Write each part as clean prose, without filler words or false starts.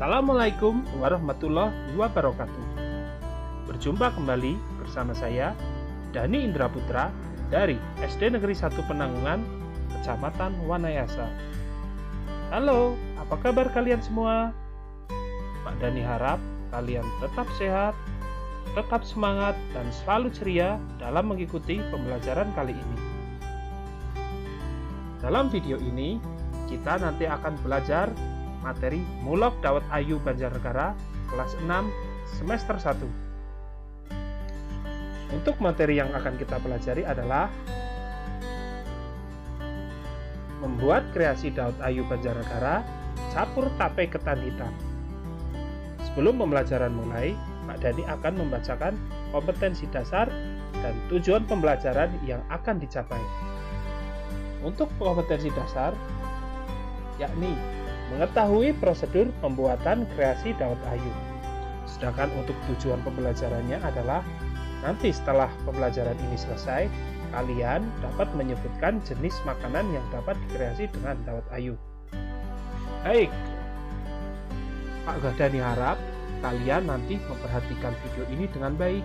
Assalamualaikum warahmatullahi wabarakatuh. Berjumpa kembali bersama saya, Dani Indra Putra dari SD Negeri 1 Penanggungan, Kecamatan Wanayasa. Halo, apa kabar kalian semua? Pak Dani harap kalian tetap sehat, tetap semangat, dan selalu ceria dalam mengikuti pembelajaran kali ini. Dalam video ini, kita nanti akan belajar materi Mulok Dawet Ayu Banjarnegara kelas 6 semester 1. Untuk materi yang akan kita pelajari adalah membuat kreasi Dawet Ayu Banjarnegara Capur Tape Ketan Hitam. Sebelum pembelajaran mulai, Pak Dani akan membacakan kompetensi dasar dan tujuan pembelajaran yang akan dicapai. Untuk kompetensi dasar, yakni mengetahui prosedur pembuatan kreasi Dawet Ayu. Sedangkan untuk tujuan pembelajarannya adalah nanti setelah pembelajaran ini selesai, kalian dapat menyebutkan jenis makanan yang dapat dikreasi dengan Dawet Ayu. Baik, Pak Dani harap kalian nanti memperhatikan video ini dengan baik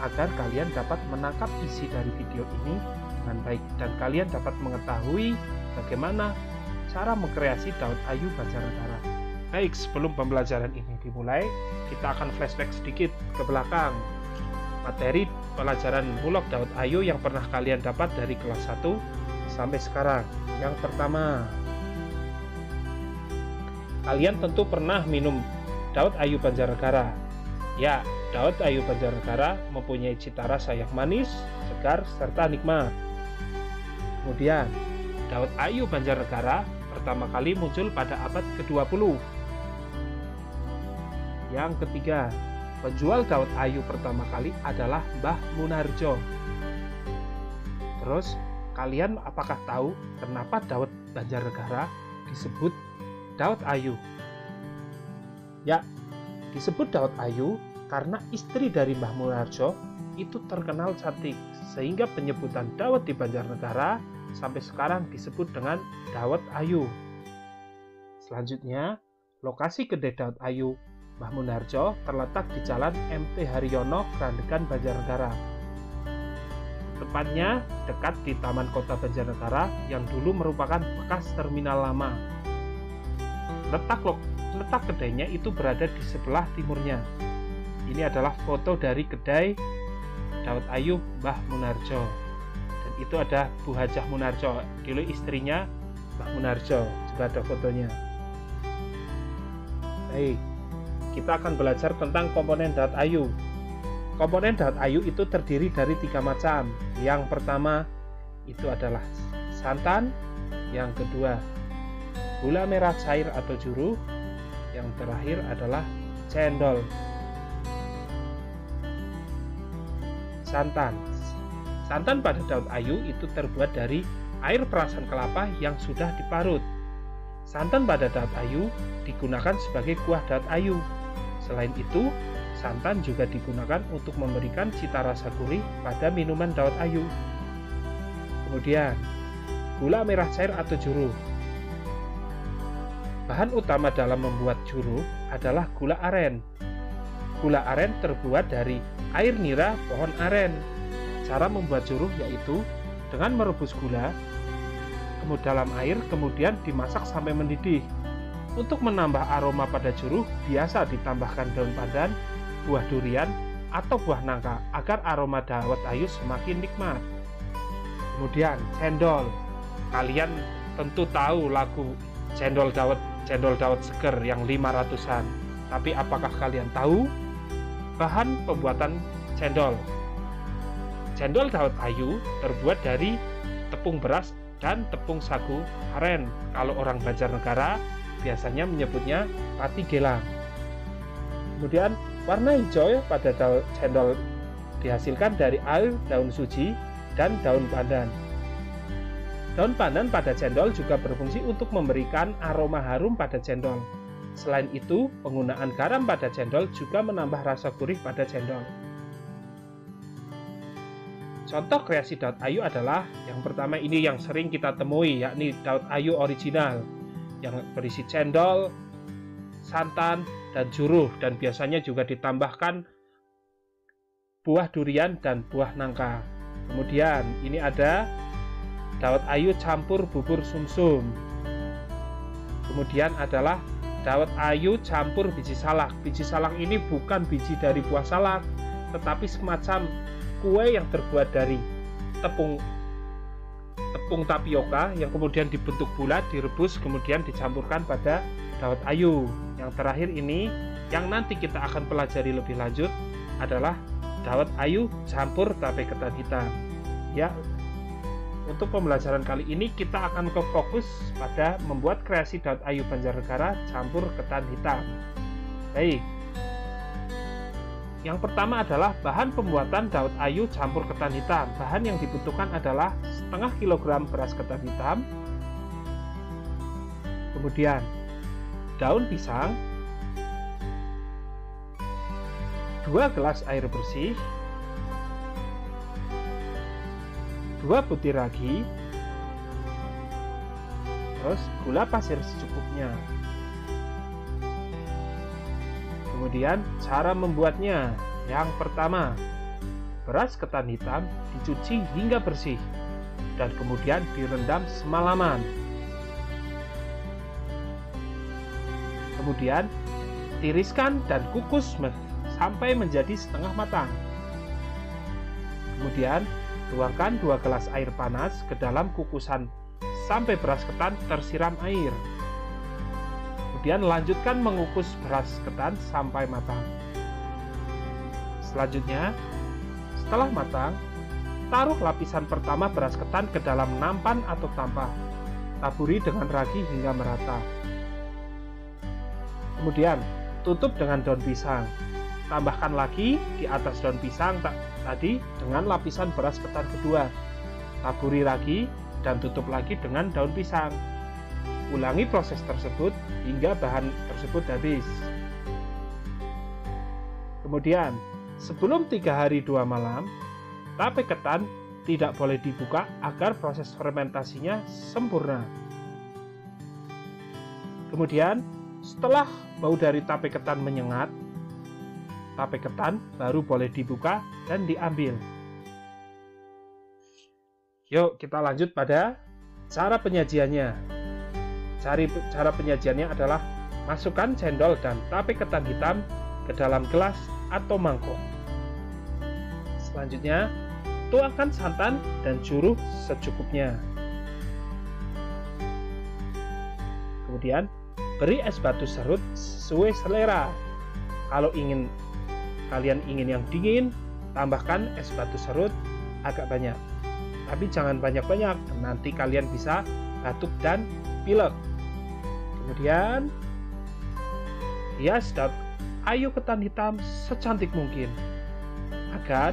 agar kalian dapat menangkap isi dari video ini dengan baik dan kalian dapat mengetahui bagaimana cara mengkreasi Dawet Ayu Banjarnegara. Baik, sebelum pembelajaran ini dimulai, kita akan flashback sedikit ke belakang. Materi pelajaran Mulok Dawet Ayu yang pernah kalian dapat dari kelas 1 sampai sekarang. Yang pertama, kalian tentu pernah minum Dawet Ayu Banjarnegara. Ya, Dawet Ayu Banjarnegara mempunyai cita rasa yang manis, segar, serta nikmat. Kemudian, Dawet Ayu Banjarnegara pertama kali muncul pada abad ke-20. Yang ketiga, penjual Dawet Ayu pertama kali adalah Mbah Munarjo. Terus, kalian apakah tahu kenapa Dawet Banjarnegara disebut Dawet Ayu? Ya, disebut Dawet Ayu karena istri dari Mbah Munarjo itu terkenal cantik, sehingga penyebutan Dawet di Banjarnegara sampai sekarang disebut dengan Dawet Ayu. Selanjutnya, lokasi kedai Dawet Ayu Mbah Munarjo terletak di Jalan MT Haryono, Grandegan, Banjarnegara. Tepatnya dekat di Taman Kota Banjarnegara yang dulu merupakan bekas terminal lama. Letak kedainya itu berada di sebelah timurnya. Ini adalah foto dari kedai Dawet Ayu Mbah Munarjo. Dan itu ada Bu Hajah Munarjo, dulu istrinya Mbah Munarjo, juga ada fotonya. Baik, kita akan belajar tentang komponen Dawet Ayu. Komponen Dawet Ayu itu terdiri dari 3 macam. Yang pertama itu adalah santan, yang kedua gula merah cair atau juru, yang terakhir adalah cendol. Santan pada Dawet Ayu itu terbuat dari air perasan kelapa yang sudah diparut. Santan pada Dawet Ayu digunakan sebagai kuah Dawet Ayu. Selain itu, santan juga digunakan untuk memberikan cita rasa gurih pada minuman Dawet Ayu. Kemudian, gula merah cair atau juru. Bahan utama dalam membuat juru adalah gula aren. Gula aren terbuat dari air nira pohon aren. Cara membuat juru yaitu dengan merebus gula dalam air, kemudian dimasak sampai mendidih. Untuk menambah aroma pada juru, biasa ditambahkan daun pandan, buah durian, atau buah nangka agar aroma Dawet Ayu semakin nikmat. Kemudian cendol. Kalian tentu tahu lagu Cendol Dawet Seger yang 500-an. Tapi apakah kalian tahu bahan pembuatan cendol? Cendol Dawet Ayu terbuat dari tepung beras dan tepung sagu aren. Kalau orang Banjarnegara biasanya menyebutnya pati gelang. Kemudian warna hijau pada cendol dihasilkan dari air daun suji dan daun pandan. Daun pandan pada cendol juga berfungsi untuk memberikan aroma harum pada cendol. Selain itu, penggunaan garam pada cendol juga menambah rasa gurih pada cendol. Contoh kreasi Dawet Ayu adalah yang pertama ini yang sering kita temui, yakni Dawet Ayu original yang berisi cendol, santan, dan juruh, dan biasanya juga ditambahkan buah durian dan buah nangka. Kemudian ini ada dawet ayu campur bubur sumsum. Kemudian adalah dawet ayu campur biji salak. Biji salak ini bukan biji dari buah salak, tetapi semacam kue yang terbuat dari tepung tapioka yang kemudian dibentuk bulat, direbus, kemudian dicampurkan pada dawet ayu. Yang terakhir ini yang nanti kita akan pelajari lebih lanjut adalah dawet ayu campur tape ketan hitam. Ya, untuk pembelajaran kali ini kita akan fokus pada membuat kreasi dawet ayu Banjarnegara campur ketan hitam. Baik. Yang pertama adalah bahan pembuatan dawet ayu campur ketan hitam. Bahan yang dibutuhkan adalah setengah kilogram beras ketan hitam, kemudian daun pisang, 2 gelas air bersih, 2 butir ragi, terus gula pasir secukupnya. Kemudian cara membuatnya. Yang pertama, beras ketan hitam dicuci hingga bersih dan kemudian direndam semalaman. Kemudian tiriskan dan kukus sampai menjadi setengah matang. Kemudian tuangkan 2 gelas air panas ke dalam kukusan sampai beras ketan tersiram air. Kemudian lanjutkan mengukus beras ketan sampai matang. Selanjutnya, setelah matang, taruh lapisan pertama beras ketan ke dalam nampan atau tampah. Taburi dengan ragi hingga merata. Kemudian, tutup dengan daun pisang. Tambahkan lagi di atas daun pisang tadi dengan lapisan beras ketan kedua. Taburi ragi dan tutup lagi dengan daun pisang. Ulangi proses tersebut hingga bahan tersebut habis. Kemudian, sebelum 3 hari 2 malam, tape ketan tidak boleh dibuka agar proses fermentasinya sempurna. Kemudian, setelah bau dari tape ketan menyengat, tape ketan baru boleh dibuka dan diambil. Yuk kita lanjut pada cara penyajiannya. Cara penyajiannya adalah masukkan cendol dan tape ketan hitam ke dalam gelas atau mangkok. Selanjutnya, tuangkan santan dan juruh secukupnya. Kemudian, beri es batu serut sesuai selera. Kalau kalian ingin yang dingin, tambahkan es batu serut agak banyak. Tapi jangan banyak-banyak, nanti kalian bisa batuk dan pilek. Kemudian, hias dawet ayu ketan hitam secantik mungkin agar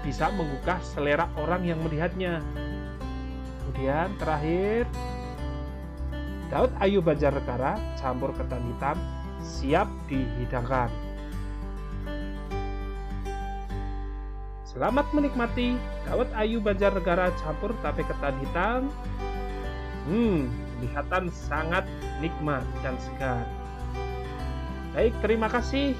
bisa menggugah selera orang yang melihatnya. Kemudian terakhir, dawet ayu Banjarnegara campur ketan hitam siap dihidangkan. Selamat menikmati dawet ayu Banjarnegara campur tape ketan hitam. Kelihatan sangat nikmat dan segar. Baik, terima kasih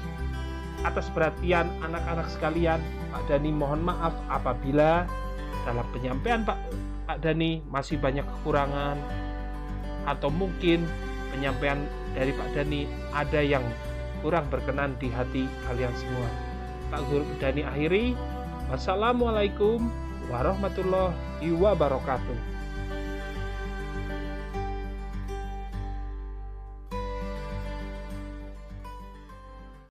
atas perhatian anak-anak sekalian. Pak Dhani mohon maaf apabila dalam penyampaian Pak Dhani masih banyak kekurangan, atau mungkin penyampaian dari Pak Dhani ada yang kurang berkenan di hati kalian semua. Pak Guru Dhani akhiri, wassalamualaikum warahmatullahi wabarakatuh.